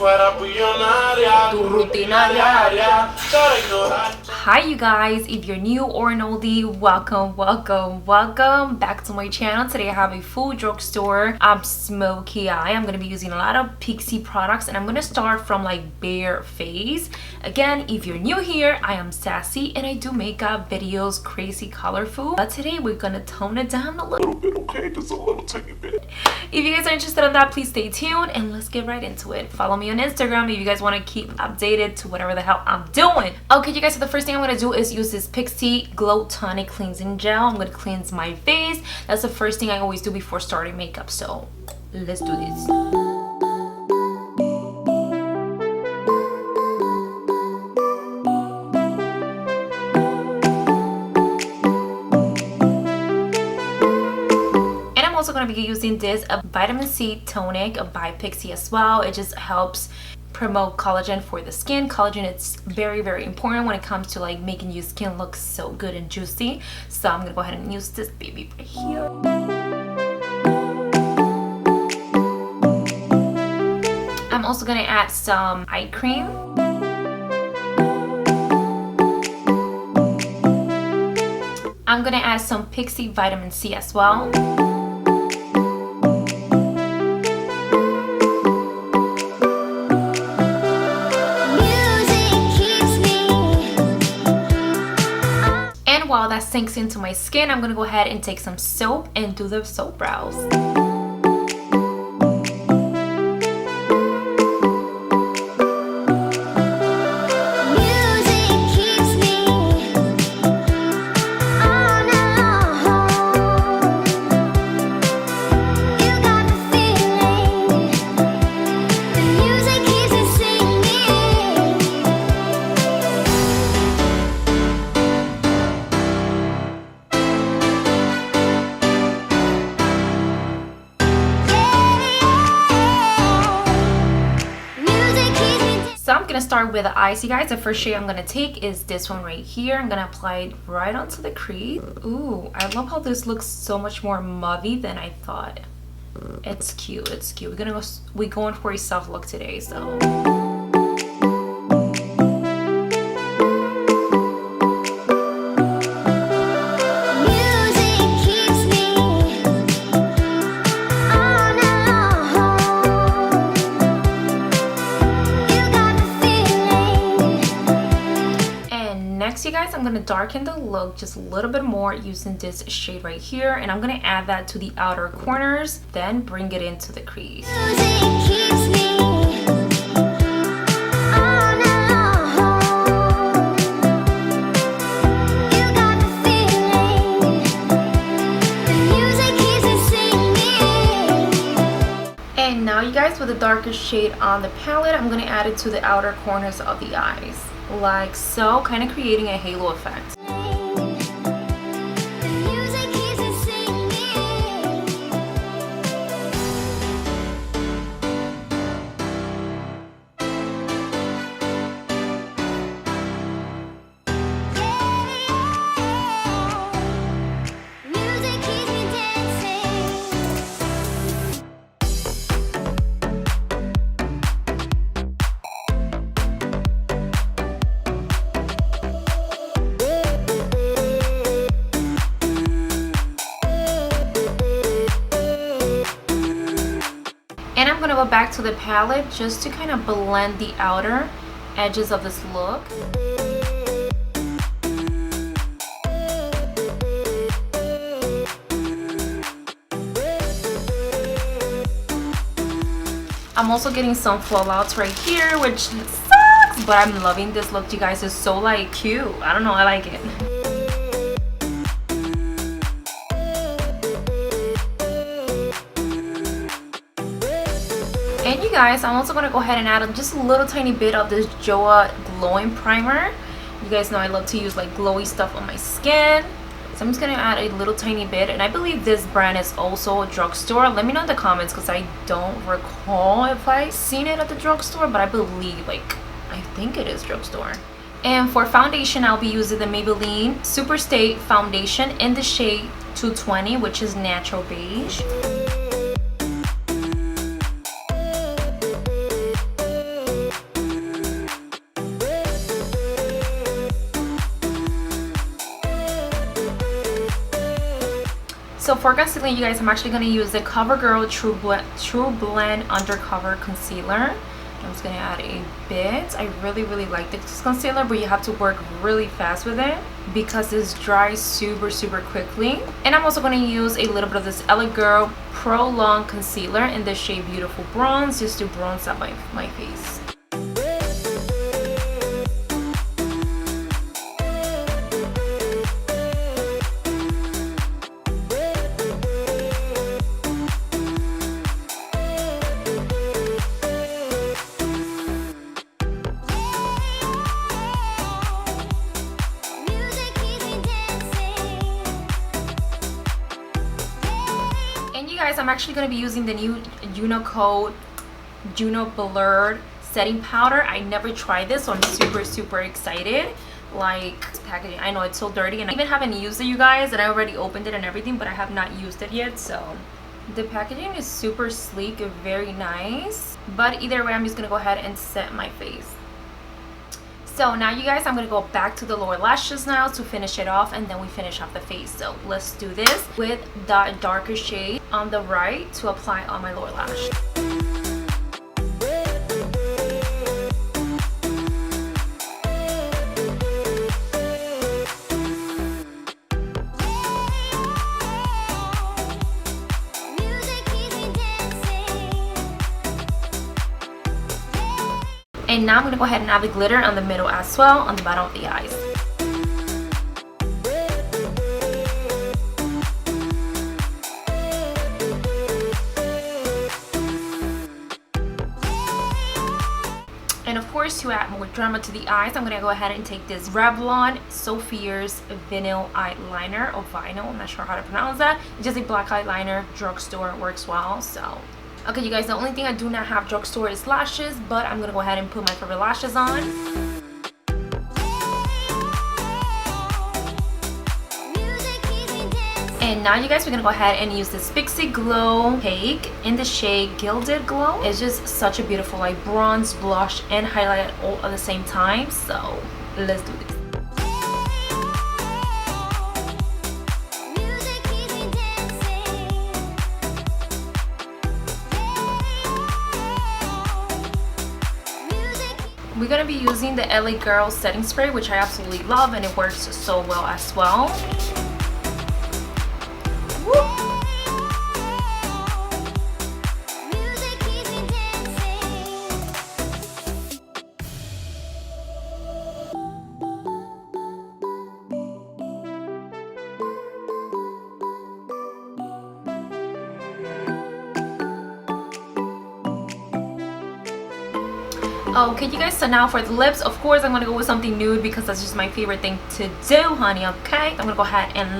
Tu rutina diaria para ignorar. Hi you guys, if you're new or an oldie, welcome back to my channel. Today I have a full drugstore. I'm Smokey. I'm going to be using a lot of Pixie products, and I'm going to start from like bare face. Again, if you're new here, I am Sassy and I do makeup videos, crazy colorful, but today we're going to tone it down a little bit, okay? Just a little tiny bit. If you guys are interested in that, please stay tuned and let's get right into it. Follow me on Instagram if you guys want to keep updated to whatever the hell I'm doing. Okay you guys, so the first thing I'm going to do is use this Pixie Glow Tonic Cleansing Gel. I'm going to cleanse my face. That's the first thing I always do before starting makeup, so let's do this. Also going to be using this vitamin C tonic by Pixie as well. It just helps promote collagen for the skin. Collagen is very important when it comes to like making your skin look so good and juicy. So I'm gonna go ahead and use this baby right here. I'm also gonna add some eye cream. I'm gonna add some Pixie vitamin C as well. While that sinks into my skin, I'm gonna go ahead and take some soap and do the soap brows. So I'm gonna start with the eyes, you guys. The first shade I'm gonna take is this one right here. I'm gonna apply it right onto the crease. Ooh, I love how this looks so much more mauvey than I thought. It's cute, it's cute. We're going for a soft look today, so. Next, you guys, I'm going to darken the look just a little bit more using this shade right here, and I'm going to add that to the outer corners, then bring it into the crease. And now you guys, with the darker shade on the palette, I'm going to add it to the outer corners of the eyes. Like so, kind of creating a halo effect. And I'm gonna go back to the palette just to kind of blend the outer edges of this look. I'm also getting some fallouts right here, which sucks, but I'm loving this look, you guys. It's so like cute. I don't know, I like it. And you guys, I'm also going to go ahead and add just a little tiny bit of this Joa glowing primer. You guys know I love to use like glowy stuff on my skin. So I'm just going to add a little tiny bit. And I believe this brand is also a drugstore. Let me know in the comments because I don't recall if I've seen it at the drugstore. But I believe, I think it is drugstore. And for foundation, I'll be using the Maybelline Superstay Foundation in the shade 220, which is natural beige. So for concealing, you guys, I'm actually going to use the CoverGirl True Blend Undercover Concealer. I'm just going to add a bit. I really like this concealer, but you have to work really fast with it because this dries super quickly. And I'm also going to use a little bit of this LA Girl Pro Long Concealer in the shade Beautiful Bronze, just to bronze up my face. Guys, I'm actually going to be using the new Juno Blurred setting powder. I never tried this, so I'm super excited. Like, packaging, I know it's so dirty, and I even haven't used it, you guys, and I already opened it and everything, but I have not used it yet. So the packaging is super sleek, very nice, but either way, I'm just going to go ahead and set my face. So now, you guys, I'm going to go back to the lower lashes now to finish it off, and then we finish off the face. So let's do this with the darker shade on the right to apply on my lower lash. And now I'm going to go ahead and add the glitter on the middle as well, on the bottom of the eyes. And of course, to add more drama to the eyes, I'm going to go ahead and take this Revlon So Fierce Vinyl Eyeliner, or Vinyl, I'm not sure how to pronounce that. It's just a black eyeliner, Drugstore, works well, so. Okay, you guys, the only thing I do not have Drugstore is lashes, but I'm going to go ahead and put my favorite lashes on. And now, you guys, we're going to go ahead and use this Pixie Glow Cake in the shade Gilded Glow. It's just such a beautiful, like, bronze, blush, and highlight all at the same time. So let's do this. We're going to be using the LA Girl setting spray, which I absolutely love, and it works so well as well. Woo! Okay, you guys, so now for the lips, of course, I'm going to go with something nude because that's just my favorite thing to do, honey, okay? I'm going to go ahead and